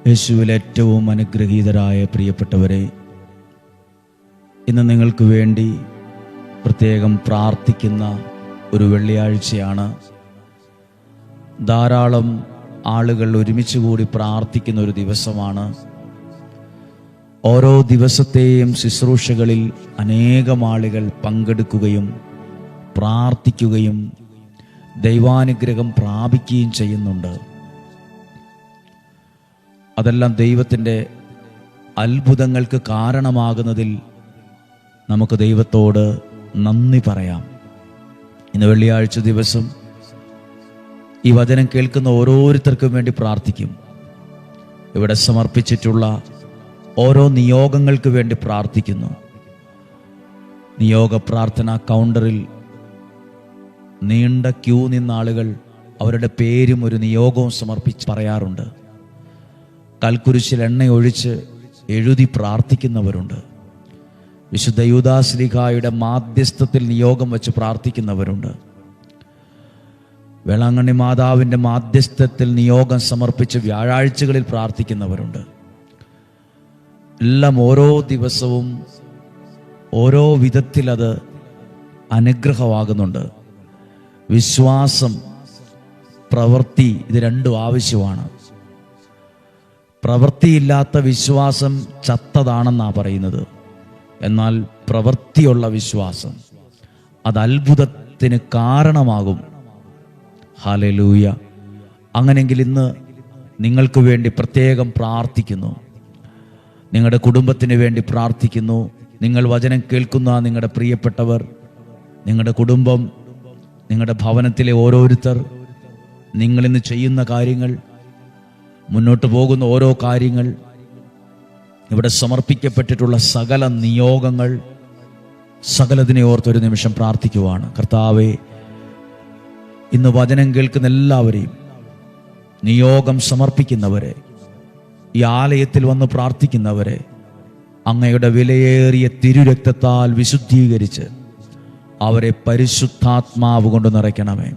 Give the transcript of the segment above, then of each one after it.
യേശുവിൽ ഏറ്റവും അനുഗ്രഹീതരായ പ്രിയപ്പെട്ടവരെ, ഇന്ന് നിങ്ങൾക്ക് വേണ്ടി പ്രത്യേകം പ്രാർത്ഥിക്കുന്ന ഒരു വെള്ളിയാഴ്ചയാണ്. ധാരാളം ആളുകൾ ഒരുമിച്ച് കൂടി പ്രാർത്ഥിക്കുന്ന ഒരു ദിവസമാണ്. ഓരോ ദിവസത്തെയും ശുശ്രൂഷകളിൽ അനേകം ആളുകൾ പങ്കെടുക്കുകയും പ്രാർത്ഥിക്കുകയും ദൈവാനുഗ്രഹം പ്രാപിക്കുകയും ചെയ്യുന്നുണ്ട്. അതെല്ലാം ദൈവത്തിൻ്റെ അത്ഭുതങ്ങൾക്ക് കാരണമാകുന്നതിൽ നമുക്ക് ദൈവത്തോട് നന്ദി പറയാം. ഇന്ന് വെള്ളിയാഴ്ച ദിവസം ഈ വചനം കേൾക്കുന്ന ഓരോരുത്തർക്കും വേണ്ടി പ്രാർത്ഥിക്കും. ഇവിടെ സമർപ്പിച്ചിട്ടുള്ള ഓരോ നിയോഗങ്ങൾക്ക് വേണ്ടി പ്രാർത്ഥിക്കുന്നു. നിയോഗ പ്രാർത്ഥന കൗണ്ടറിൽ നീണ്ട ക്യൂ നിന്ന ആളുകൾ അവരുടെ പേരും ഒരു നിയോഗവും സമർപ്പിച്ച് പറയാറുണ്ട്. കൽക്കുരിശിൽ എണ്ണയൊഴിച്ച് എഴുതി പ്രാർത്ഥിക്കുന്നവരുണ്ട്. വിശുദ്ധ യൂദാശ്ലീഹായുടെ മാധ്യസ്ഥത്തിൽ നിയോഗം വെച്ച് പ്രാർത്ഥിക്കുന്നവരുണ്ട്. വേളാങ്കണ്ണി മാതാവിൻ്റെ മാധ്യസ്ഥത്തിൽ നിയോഗം സമർപ്പിച്ച് വ്യാഴാഴ്ചകളിൽ പ്രാർത്ഥിക്കുന്നവരുണ്ട്. എല്ലാം ഓരോ ദിവസവും ഓരോ വിധത്തിൽ അത് അനുഗ്രഹമാകുന്നുണ്ട്. വിശ്വാസം, പ്രവൃത്തി, ഇത് രണ്ടും ആവശ്യമാണ്. പ്രവൃത്തിയില്ലാത്ത വിശ്വാസം ചത്തതാണെന്നാണ് പറയുന്നത്. എന്നാൽ പ്രവൃത്തിയുള്ള വിശ്വാസം അത് അത്ഭുതത്തിന് കാരണമാകും. ഹല്ലേലൂയ. അങ്ങനെയെങ്കിൽ ഇന്ന് നിങ്ങൾക്ക് വേണ്ടി പ്രത്യേകം പ്രാർത്ഥിക്കുന്നു. നിങ്ങളുടെ കുടുംബത്തിന് വേണ്ടി പ്രാർത്ഥിക്കുന്നു. നിങ്ങൾ വചനം കേൾക്കുന്ന നിങ്ങളുടെ പ്രിയപ്പെട്ടവർ, നിങ്ങളുടെ കുടുംബം, നിങ്ങളുടെ ഭവനത്തിലെ ഓരോരുത്തർ, നിങ്ങളിന്ന് ചെയ്യുന്ന കാര്യങ്ങൾ, മുന്നോട്ട് പോകുന്ന ഓരോ കാര്യങ്ങൾ, ഇവിടെ സമർപ്പിക്കപ്പെട്ടിട്ടുള്ള സകല നിയോഗങ്ങൾ, സകലതിനെ ഓർത്തൊരു നിമിഷം പ്രാർത്ഥിക്കുവാണ്. കർത്താവേ, ഇന്ന് വചനം കേൾക്കുന്ന എല്ലാവരെയും, നിയോഗം സമർപ്പിക്കുന്നവരെ, ഈ ആലയത്തിൽ വന്ന് പ്രാർത്ഥിക്കുന്നവരെ അങ്ങയുടെ വിലയേറിയ തിരുരക്തത്താൽ വിശുദ്ധീകരിച്ച് അവരെ പരിശുദ്ധാത്മാവ് കൊണ്ട് നിറയ്ക്കണമേ.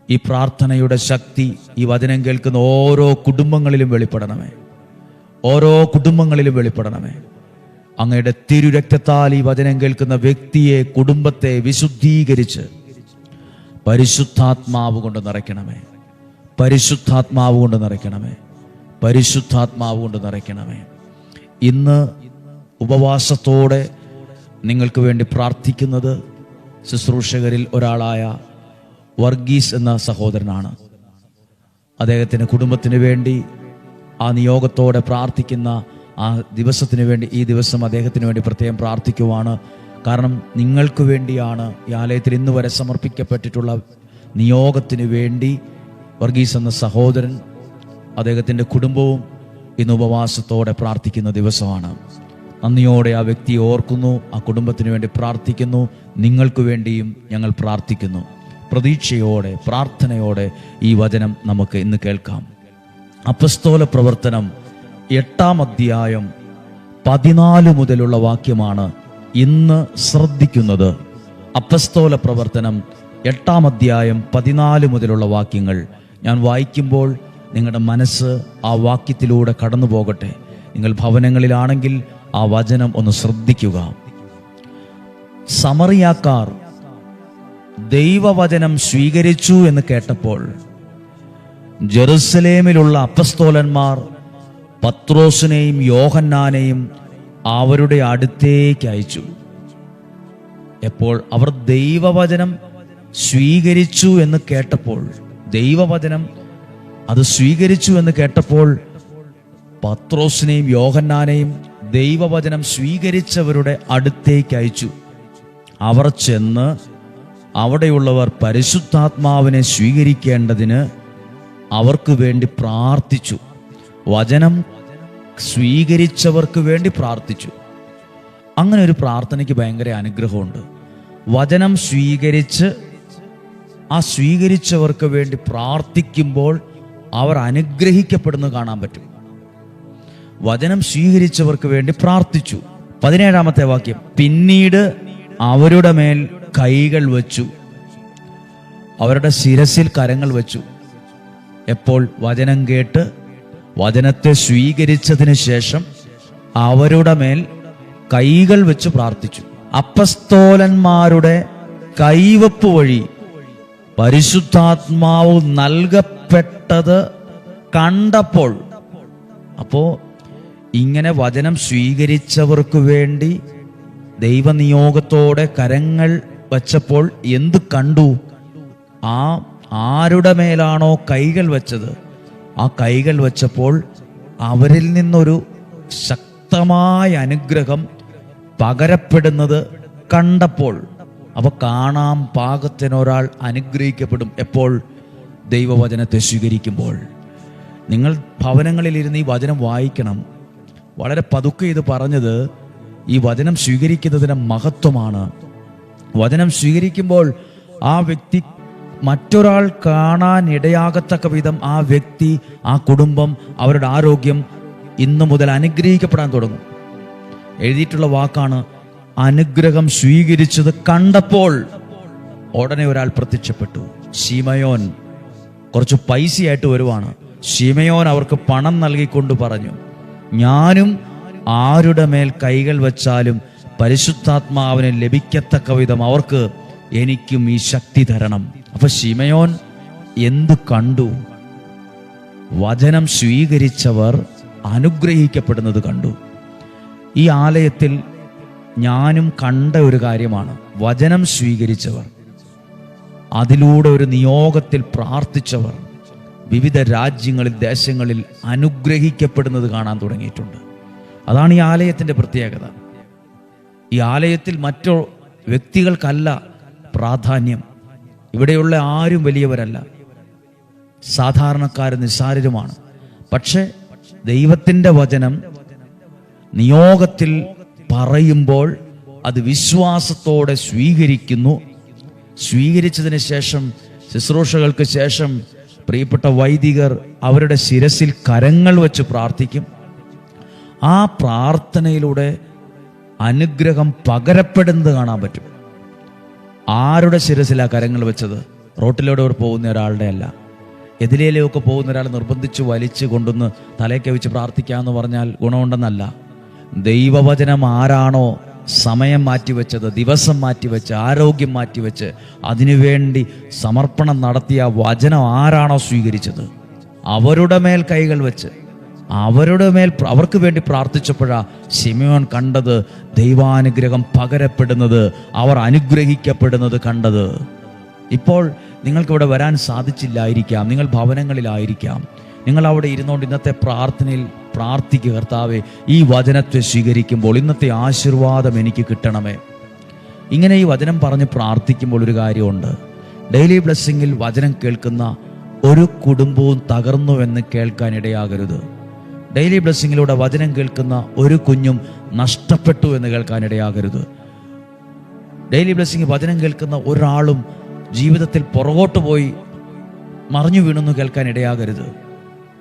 ഈ പ്രാർത്ഥനയുടെ ശക്തി ഈ വചനം കേൾക്കുന്ന ഓരോ കുടുംബങ്ങളിലും വെളിപ്പെടണമേ. ഓരോ കുടുംബങ്ങളിലും വെളിപ്പെടണമേ. അങ്ങയുടെ തിരുരക്തത്താൽ ഈ വചനം കേൾക്കുന്ന വ്യക്തിയെ, കുടുംബത്തെ വിശുദ്ധീകരിച്ച് പരിശുദ്ധാത്മാവ് കൊണ്ട് നിറയ്ക്കണമേ. പരിശുദ്ധാത്മാവ് കൊണ്ട് നിറയ്ക്കണമേ. പരിശുദ്ധാത്മാവ് കൊണ്ട് നിറയ്ക്കണമേ. ഇന്ന് ഉപവാസത്തോടെ നിങ്ങൾക്ക് വേണ്ടി പ്രാർത്ഥിക്കുന്നത് ശുശ്രൂഷകരിൽ ഒരാളായ വർഗീസ് എന്ന സഹോദരനാണ്. അദ്ദേഹത്തിൻ്റെ കുടുംബത്തിന് വേണ്ടി ആ നിയോഗത്തോടെ പ്രാർത്ഥിക്കുന്ന ആ ദിവസത്തിന് വേണ്ടി ഈ ദിവസം അദ്ദേഹത്തിന് വേണ്ടി പ്രത്യേകം പ്രാർത്ഥിക്കുവാണ്. കാരണം നിങ്ങൾക്ക് വേണ്ടിയാണ് ഈ ആലയത്തിൽ ഇന്ന് വരെ സമർപ്പിക്കപ്പെട്ടിട്ടുള്ള നിയോഗത്തിന് വേണ്ടി വർഗീസ് എന്ന സഹോദരൻ, അദ്ദേഹത്തിൻ്റെ കുടുംബവും ഇന്ന് ഉപവാസത്തോടെ പ്രാർത്ഥിക്കുന്ന ദിവസമാണ്. നന്ദിയോടെ ആ വ്യക്തിയെ ഓർക്കുന്നു, ആ കുടുംബത്തിന് വേണ്ടി പ്രാർത്ഥിക്കുന്നു. നിങ്ങൾക്ക് വേണ്ടിയും ഞങ്ങൾ പ്രാർത്ഥിക്കുന്നു. പ്രതീക്ഷയോടെ, പ്രാർത്ഥനയോടെ ഈ വചനം നമുക്ക് ഇന്ന് കേൾക്കാം. അപ്പസ്തോല പ്രവർത്തനം 8-ാം അധ്യായം 14 മുതലുള്ള വാക്യമാണ് ഇന്ന് ശ്രദ്ധിക്കുന്നത്. അപ്പസ്തോല പ്രവർത്തനം 8-ാം അധ്യായം 14 മുതലുള്ള വാക്യങ്ങൾ ഞാൻ വായിക്കുമ്പോൾ നിങ്ങളുടെ മനസ്സ് ആ വാക്യത്തിലൂടെ കടന്നു പോകട്ടെ. നിങ്ങൾ ഭവനങ്ങളിലാണെങ്കിൽ ആ വചനം ഒന്ന് ശ്രദ്ധിക്കുക. സമറിയാക്കാർ ദൈവവചനം സ്വീകരിച്ചു എന്ന് കേട്ടപ്പോൾ ജെറുസലേമിലുള്ള അപ്പസ്തോലന്മാർ പത്രോസിനെയും യോഹന്നാനെയും അവരുടെ അടുത്തേക്ക് അയച്ചു. എപ്പോൾ അവർ ദൈവവചനം സ്വീകരിച്ചു എന്ന് കേട്ടപ്പോൾ, ദൈവവചനം അത് സ്വീകരിച്ചു എന്ന് കേട്ടപ്പോൾ പത്രോസിനെയും യോഹന്നാനെയും ദൈവവചനം സ്വീകരിച്ചവരുടെ അടുത്തേക്ക് അയച്ചു. അവർ ചെന്ന് അവിടെയുള്ളവർ പരിശുദ്ധാത്മാവിനെ സ്വീകരിക്കേണ്ടതിന് അവർക്ക് വേണ്ടി പ്രാർത്ഥിച്ചു. വചനം സ്വീകരിച്ചവർക്ക് വേണ്ടി പ്രാർത്ഥിച്ചു. അങ്ങനെ ഒരു പ്രാർത്ഥനയ്ക്ക് ഭയങ്കര അനുഗ്രഹമുണ്ട്. വചനം സ്വീകരിച്ച് ആ സ്വീകരിച്ചവർക്ക് വേണ്ടി പ്രാർത്ഥിക്കുമ്പോൾ അവർ അനുഗ്രഹിക്കപ്പെടുന്നത് കാണാൻ പറ്റും. വചനം സ്വീകരിച്ചവർക്ക് വേണ്ടി പ്രാർത്ഥിച്ചു. 17-ാമത്തെ വാക്യം, പിന്നീട് അവരുടെ മേൽ കൈകൾ വച്ചു, അവരുടെ ശിരസിൽ കരങ്ങൾ വച്ചു. എപ്പോൾ വചനം കേട്ട് വചനത്തെ സ്വീകരിച്ചതിന് ശേഷം അവരുടെ മേൽ കൈകൾ വെച്ച് പ്രാർത്ഥിച്ചു. അപ്പസ്തോലന്മാരുടെ കൈവപ്പ് വഴി പരിശുദ്ധാത്മാവ് നൽകപ്പെട്ടത് കണ്ടപ്പോൾ, അപ്പോ ഇങ്ങനെ വചനം സ്വീകരിച്ചവർക്ക് വേണ്ടി ദൈവനിയോഗത്തോടെ കരങ്ങൾ വച്ചപ്പോൾ എന്ത് കണ്ടു? ആരുടെ മേലാണോ കൈകൾ വെച്ചത്, ആ കൈകൾ വെച്ചപ്പോൾ അവരിൽ നിന്നൊരു ശക്തമായ അനുഗ്രഹം പകരപ്പെടുന്നത് കണ്ടപ്പോൾ. അപ്പോൾ കാണാം പാകത്തിനൊരാൾ അനുഗ്രഹിക്കപ്പെടും. എപ്പോൾ? ദൈവവചനത്തെ സ്വീകരിക്കുമ്പോൾ. നിങ്ങൾ ഭവനങ്ങളിലിരുന്ന് ഈ വചനം വായിക്കണം. വളരെ പതുക്കെ ഇത് പറഞ്ഞത് ഈ വചനം സ്വീകരിക്കുന്നതിൻ്റെ മഹത്വമാണ്. വചനം സ്വീകരിക്കുമ്പോൾ ആ വ്യക്തി മറ്റൊരാൾ കാണാൻ ഇടയാകത്തക്ക വിധം ആ വ്യക്തി, ആ കുടുംബം, അവരുടെ ആരോഗ്യം ഇന്നു മുതൽ അനുഗ്രഹിക്കപ്പെടാൻ തുടങ്ങും. എഴുതിയിട്ടുള്ള വാക്കാണ്, അനുഗ്രഹം സ്വീകരിച്ചത് കണ്ടപ്പോൾ ഉടനെ ഒരാൾ പ്രത്യക്ഷപ്പെട്ടു. ശിമയോൻ കുറച്ച് പൈസയായിട്ട് വരുവാണ്. ശിമയോൻ അവർക്ക് പണം നൽകിക്കൊണ്ട് പറഞ്ഞു, ഞാനും ആരുടെ മേൽ കൈകൾ വച്ചാലും പരിശുദ്ധാത്മാവിനെ ലഭിക്കത്തക്ക വിധം അവർക്ക് എനിക്കും ഈ ശക്തി തരണം. അപ്പൊ ശിമയോൻ എന്തു കണ്ടു? വചനം സ്വീകരിച്ചവർ അനുഗ്രഹിക്കപ്പെടുന്നത് കണ്ടു. ഈ ആലയത്തിൽ ഞാനും കണ്ട ഒരു കാര്യമാണ്, വചനം സ്വീകരിച്ചവർ, അതിലൂടെ ഒരു നിയോഗത്തിൽ പ്രാർത്ഥിച്ചവർ വിവിധ രാജ്യങ്ങളിൽ, ദേശങ്ങളിൽ അനുഗ്രഹിക്കപ്പെടുന്നത് കാണാൻ തുടങ്ങിയിട്ടുണ്ട്. അതാണ് ഈ ആലയത്തിൻ്റെ പ്രത്യേകത. ഈ ആലയത്തിൽ മറ്റു വ്യക്തികൾക്കല്ല പ്രാധാന്യം. ഇവിടെയുള്ള ആരും വലിയവരല്ല, സാധാരണക്കാരും നിസ്സാരരുമാണ്. പക്ഷെ ദൈവത്തിൻ്റെ വചനം നിയോഗത്തിൽ പറയുമ്പോൾ അത് വിശ്വാസത്തോടെ സ്വീകരിക്കുന്നു. സ്വീകരിച്ചതിന് ശേഷം, ശുശ്രൂഷകൾക്ക് ശേഷം പ്രിയപ്പെട്ട വൈദികർ അവരുടെ ശിരസിൽ കരങ്ങൾ വെച്ച് പ്രാർത്ഥിക്കും. ആ പ്രാർത്ഥനയിലൂടെ അനുഗ്രഹം പകരപ്പെടുന്നത് കാണാൻ പറ്റും. ആരുടെ ശിരസിലാ കരങ്ങൾ വെച്ചത്? റോട്ടിലൂടെ പോകുന്ന ഒരാളുടെ അല്ല. എതിലേലൊക്കെ പോകുന്ന ഒരാൾ നിർബന്ധിച്ച് വലിച്ചു കൊണ്ടുവന്ന് തലയ്ക്ക് വെച്ച് പ്രാർത്ഥിക്കാമെന്ന് പറഞ്ഞാൽ ഗുണമുണ്ടെന്നല്ല. ദൈവവചനം ആരാണോ സമയം മാറ്റിവെച്ചത്, ദിവസം മാറ്റിവെച്ച്, ആരോഗ്യം മാറ്റിവെച്ച് അതിനുവേണ്ടി സമർപ്പണം നടത്തിയ വചനം ആരാണോ സ്വീകരിച്ചത്, അവരുടെ മേൽ കൈകൾ വെച്ച് അവർക്ക് വേണ്ടി പ്രാർത്ഥിച്ചപ്പോഴാ ശിമയോൻ കണ്ടത് ദൈവാനുഗ്രഹം പകരപ്പെടുന്നത്, അവർ അനുഗ്രഹിക്കപ്പെടുന്നത് കണ്ടത്. ഇപ്പോൾ നിങ്ങൾക്കിവിടെ വരാൻ സാധിച്ചില്ലായിരിക്കാം, നിങ്ങൾ ഭവനങ്ങളിലായിരിക്കാം. നിങ്ങൾ അവിടെ ഇരുന്നുകൊണ്ട് ഇന്നത്തെ പ്രാർത്ഥനയിൽ പ്രാർത്ഥിക്കുക, കർത്താവേ, ഈ വചനത്തെ സ്വീകരിക്കുമ്പോൾ ഇന്നത്തെ ആശീർവാദം എനിക്ക് കിട്ടണമേ. ഇങ്ങനെ ഈ വചനം പറഞ്ഞ് പ്രാർത്ഥിക്കുമ്പോൾ ഒരു കാര്യമുണ്ട്. ഡെയിലി ബ്ലെസ്സിങ്ങിൽ വചനം കേൾക്കുന്ന ഒരു കുടുംബവും തകർന്നുവെന്ന് കേൾക്കാൻ ഇടയാകരുത്. ഡെയിലി ബ്ലെസ്സിങ്ങിലൂടെ വചനം കേൾക്കുന്ന ഒരു കുഞ്ഞും നഷ്ടപ്പെട്ടു എന്ന് കേൾക്കാൻ ഇടയാകരുത്. ഡെയിലി ബ്ലെസ്സിങ് വചനം കേൾക്കുന്ന ഒരാളും ജീവിതത്തിൽ പുറകോട്ട് പോയി മറിഞ്ഞു വീണെന്ന് കേൾക്കാൻ ഇടയാകരുത്.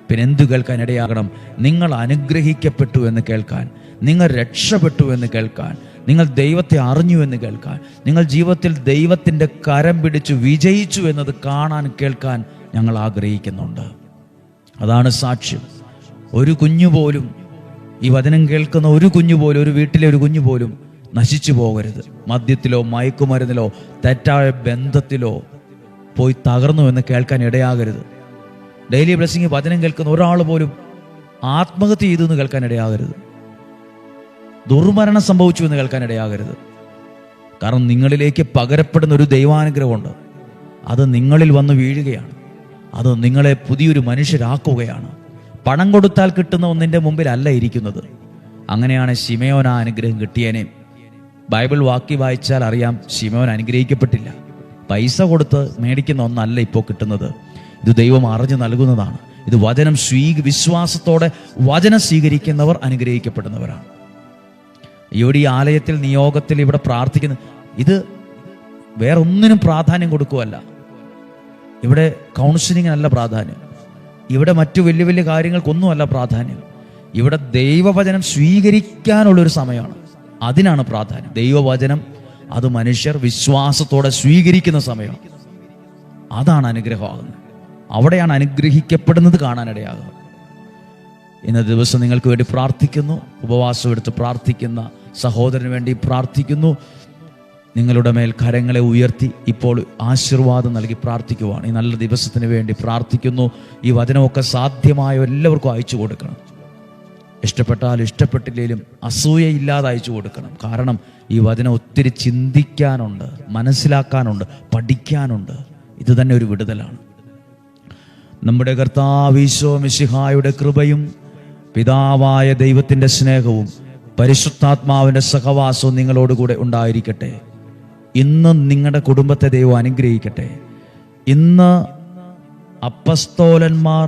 പിന്നെ എന്തു കേൾക്കാൻ ഇടയാകണം? നിങ്ങൾ അനുഗ്രഹിക്കപ്പെട്ടു എന്ന് കേൾക്കാൻ, നിങ്ങൾ രക്ഷപ്പെട്ടു എന്ന് കേൾക്കാൻ, നിങ്ങൾ ദൈവത്തെ അറിഞ്ഞു എന്ന് കേൾക്കാൻ, നിങ്ങൾ ജീവിതത്തിൽ ദൈവത്തിൻ്റെ കരം പിടിച്ചു വിജയിച്ചു എന്നത് കാണാൻ, കേൾക്കാൻ ഞങ്ങൾ ആഗ്രഹിക്കുന്നുണ്ട്. അതാണ് സാക്ഷ്യം. ഒരു കുഞ്ഞുപോലും, ഈ വചനം കേൾക്കുന്ന ഒരു കുഞ്ഞുപോലും, ഒരു വീട്ടിലെ ഒരു കുഞ്ഞുപോലും നശിച്ചു പോകരുത്. മദ്യത്തിലോ മയക്കുമരുന്നിലോ തെറ്റായ ബന്ധത്തിലോ പോയി തകർന്നു എന്ന് കേൾക്കാൻ ഇടയാകരുത്. ഡെയിലി ബ്ലെസ്സിങ് വചനം കേൾക്കുന്ന ഒരാൾ പോലും ആത്മഹത്യ ചെയ്തു എന്ന് കേൾക്കാൻ ഇടയാകരുത്. ദുർമരണം സംഭവിച്ചു എന്ന് കേൾക്കാൻ ഇടയാകരുത്. കാരണം നിങ്ങളിലേക്ക് പകരപ്പെടുന്ന ഒരു ദൈവാനുഗ്രഹമുണ്ട്. അത് നിങ്ങളിൽ വന്ന് വീഴുകയാണ്. അത് നിങ്ങളെ പുതിയൊരു മനുഷ്യരാക്കുകയാണ്. പണം കൊടുത്താൽ കിട്ടുന്ന ഒന്നിൻ്റെ മുമ്പിലല്ല ഇരിക്കുന്നത്. അങ്ങനെയാണ് ശിമയോൻ ആ അനുഗ്രഹം കിട്ടിയേനെ. ബൈബിൾ വാക്കി വായിച്ചാൽ അറിയാം, ശിമയോൻ അനുഗ്രഹിക്കപ്പെട്ടില്ല. പൈസ കൊടുത്ത് മേടിക്കുന്ന ഒന്നല്ല ഇപ്പോൾ കിട്ടുന്നത്. ഇത് ദൈവം അറിഞ്ഞു നൽകുന്നതാണ്. ഇത് വചനം വിശ്വാസത്തോടെ വചനം സ്വീകരിക്കുന്നവർ അനുഗ്രഹിക്കപ്പെടുന്നവരാണ്. ഇവിടെ ഈ ആലയത്തിൽ, നിയോഗത്തിൽ, ഇവിടെ പ്രാർത്ഥിക്കുന്ന ഇത് വേറൊന്നിനും പ്രാധാന്യം കൊടുക്കുകയല്ല. ഇവിടെ കൗൺസിലിങ്ങിനല്ല പ്രാധാന്യം. ഇവിടെ മറ്റു വലിയ വലിയ കാര്യങ്ങൾക്കൊന്നുമല്ല പ്രാധാന്യം. ഇവിടെ ദൈവവചനം സ്വീകരിക്കാനുള്ളൊരു സമയമാണ്. അതിനാണ് പ്രാധാന്യം. ദൈവവചനം അത് മനുഷ്യർ വിശ്വാസത്തോടെ സ്വീകരിക്കുന്ന സമയം. അതാണ് അനുഗ്രഹമാകുന്നത്. അവിടെയാണ് അനുഗ്രഹിക്കപ്പെടുന്നത് കാണാനിടയാകുന്നത്. ഇന്ന ദിവസം നിങ്ങൾക്ക് വേണ്ടി പ്രാർത്ഥിക്കുന്നു. ഉപവാസം എടുത്ത് പ്രാർത്ഥിക്കുന്ന സഹോദരന് വേണ്ടി പ്രാർത്ഥിക്കുന്നു. നിങ്ങളുടെ മേൽ കരങ്ങളെ ഉയർത്തി ഇപ്പോൾ ആശീർവാദം നൽകി പ്രാർത്ഥിക്കുവാണ്. ഈ നല്ല ദിവസത്തിന് വേണ്ടി പ്രാർത്ഥിക്കുന്നു. ഈ വചനമൊക്കെ സാധ്യമായ എല്ലാവർക്കും അയച്ചു കൊടുക്കണം. ഇഷ്ടപ്പെട്ടാലും ഇഷ്ടപ്പെട്ടില്ലെങ്കിലും അസൂയയില്ലാതെ അയച്ചു കൊടുക്കണം. കാരണം ഈ വചനം ഒത്തിരി ചിന്തിക്കാനുണ്ട്, മനസ്സിലാക്കാനുണ്ട്, പഠിക്കാനുണ്ട്. ഇത് തന്നെ ഒരു വിടുതലാണ്. നമ്മുടെ കർത്താവ് ഈശോ മിശിഹായുടെ കൃപയും പിതാവായ ദൈവത്തിൻ്റെ സ്നേഹവും പരിശുദ്ധാത്മാവിൻ്റെ സഹവാസവും നിങ്ങളോടുകൂടെ ഉണ്ടായിരിക്കട്ടെ. ഇന്ന് നിങ്ങളുടെ കുടുംബത്തെ ദൈവം അനുഗ്രഹിക്കട്ടെ. ഇന്ന് അപ്പസ്തോലന്മാർ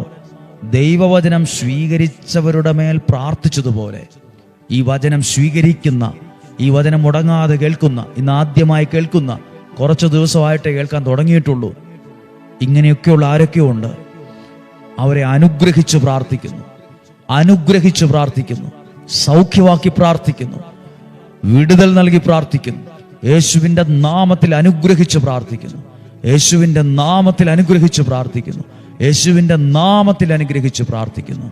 ദൈവവചനം സ്വീകരിച്ചവരുടെ മേൽ പ്രാർത്ഥിച്ചതുപോലെ ഈ വചനം സ്വീകരിക്കുന്ന, ഈ വചനം മുടങ്ങാതെ കേൾക്കുന്ന, ഇന്ന് ആദ്യമായി കേൾക്കുന്ന, കുറച്ച് ദിവസമായിട്ടേ കേൾക്കാൻ തുടങ്ങിയിട്ടുള്ളൂ, ഇങ്ങനെയൊക്കെയുള്ള ആരൊക്കെയോ ഉണ്ട്. അവരെ അനുഗ്രഹിച്ച് പ്രാർത്ഥിക്കുന്നു, അനുഗ്രഹിച്ച് പ്രാർത്ഥിക്കുന്നു, സൗഖ്യമാക്കി പ്രാർത്ഥിക്കുന്നു, വിടുതൽ നൽകി പ്രാർത്ഥിക്കുന്നു. യേശുവിൻ്റെ നാമത്തിൽ അനുഗ്രഹിച്ച് പ്രാർത്ഥിക്കുന്നു. യേശുവിൻ്റെ നാമത്തിൽ അനുഗ്രഹിച്ച് പ്രാർത്ഥിക്കുന്നു. യേശുവിൻ്റെ നാമത്തിൽ അനുഗ്രഹിച്ച് പ്രാർത്ഥിക്കുന്നു.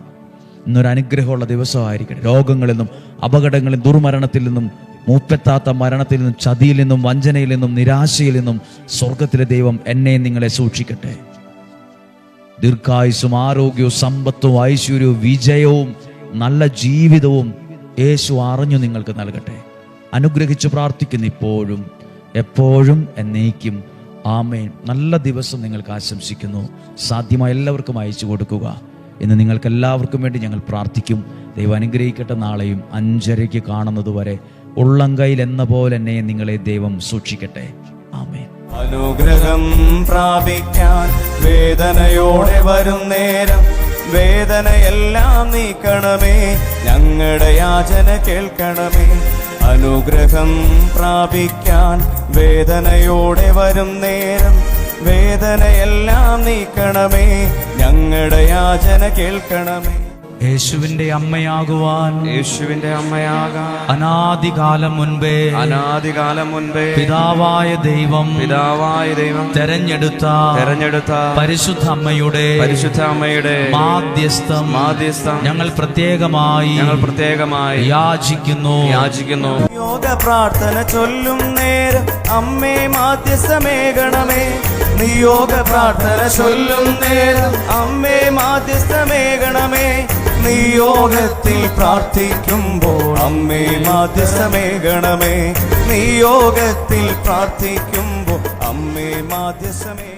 ഇന്നൊരു അനുഗ്രഹമുള്ള ദിവസമായിരിക്കട്ടെ. രോഗങ്ങളിൽ നിന്നും, അപകടങ്ങളിൽ നിന്നും, ദുർമരണത്തിൽ നിന്നും, മൂപ്പെത്താത്ത മരണത്തിൽ നിന്നും, ചതിയിൽ നിന്നും, വഞ്ചനയിൽ നിന്നും, നിരാശയിൽ നിന്നും സ്വർഗത്തിലെ ദൈവം എന്നെ നിങ്ങളെ സൂക്ഷിക്കട്ടെ. ദീർഘായുസ്സും ആരോഗ്യവും സമ്പത്തും ഐശ്വര്യവും വിജയവും നല്ല ജീവിതവും യേശു അറിഞ്ഞു നിങ്ങൾക്ക് നൽകട്ടെ. അനുഗ്രഹിച്ച് പ്രാർത്ഥിക്കുന്നു ഇപ്പോഴും എപ്പോഴും എന്നേക്കും. ആമേൻ. നല്ല ദിവസം നിങ്ങൾക്ക് ആശംസിക്കുന്നു. സാധ്യമായ എല്ലാവർക്കും അയച്ചു കൊടുക്കുക. ഇന്ന് നിങ്ങൾക്ക് എല്ലാവർക്കും വേണ്ടി ഞങ്ങൾ പ്രാർത്ഥിക്കും. ദൈവം അനുഗ്രഹിക്കട്ടെ. നാളെയും 5:30 കാണുന്നത് വരെ ഉള്ളംകൈയിൽ എന്ന പോലെ എന്നെ നിങ്ങളെ ദൈവം സൂക്ഷിക്കട്ടെ. ആമേൻ. അനുഗ്രഹം പ്രാപിക്കാൻ വേദനയോടെ വരും നേരം വേദനയെല്ലാം നീക്കണമേ, ഞങ്ങളുടെ യാചന കേൾക്കണമേ. അനുഗ്രഹം പ്രാപിക്കാൻ വേദനയോടെ വരും നേരം വേദനയെല്ലാം നീക്കണമേ, ഞങ്ങളുടെ യാചന കേൾക്കണമേ. യേശുവിന്റെ അമ്മയാകുവാൻ, യേശുവിന്റെ അമ്മയാകാൻ അനാദികാലം മുൻപേ പിതാവായ ദൈവം തെരഞ്ഞെടുത്ത പരിശുദ്ധ അമ്മയുടെ മാധ്യസ്ഥം ഞങ്ങൾ പ്രത്യേകമായി യാചിക്കുന്നു. യോഗ പ്രാർത്ഥന ചൊല്ലും നേരം അമ്മേ മാധ്യസ്ഥമേകണമേ. നിയോഗ പ്രാർത്ഥന ചൊല്ലും നേരം അമ്മേ മാധ്യസ്ഥമേകണമേ. നിയോഗത്തിൽ പ്രാർത്ഥിക്കുമ്പോൾ അമ്മേ മാധ്യസ്ഥമേകണമേ. നിയോഗത്തിൽ പ്രാർത്ഥിക്കുമ്പോൾ അമ്മേ മാധ്യസ്ഥമേ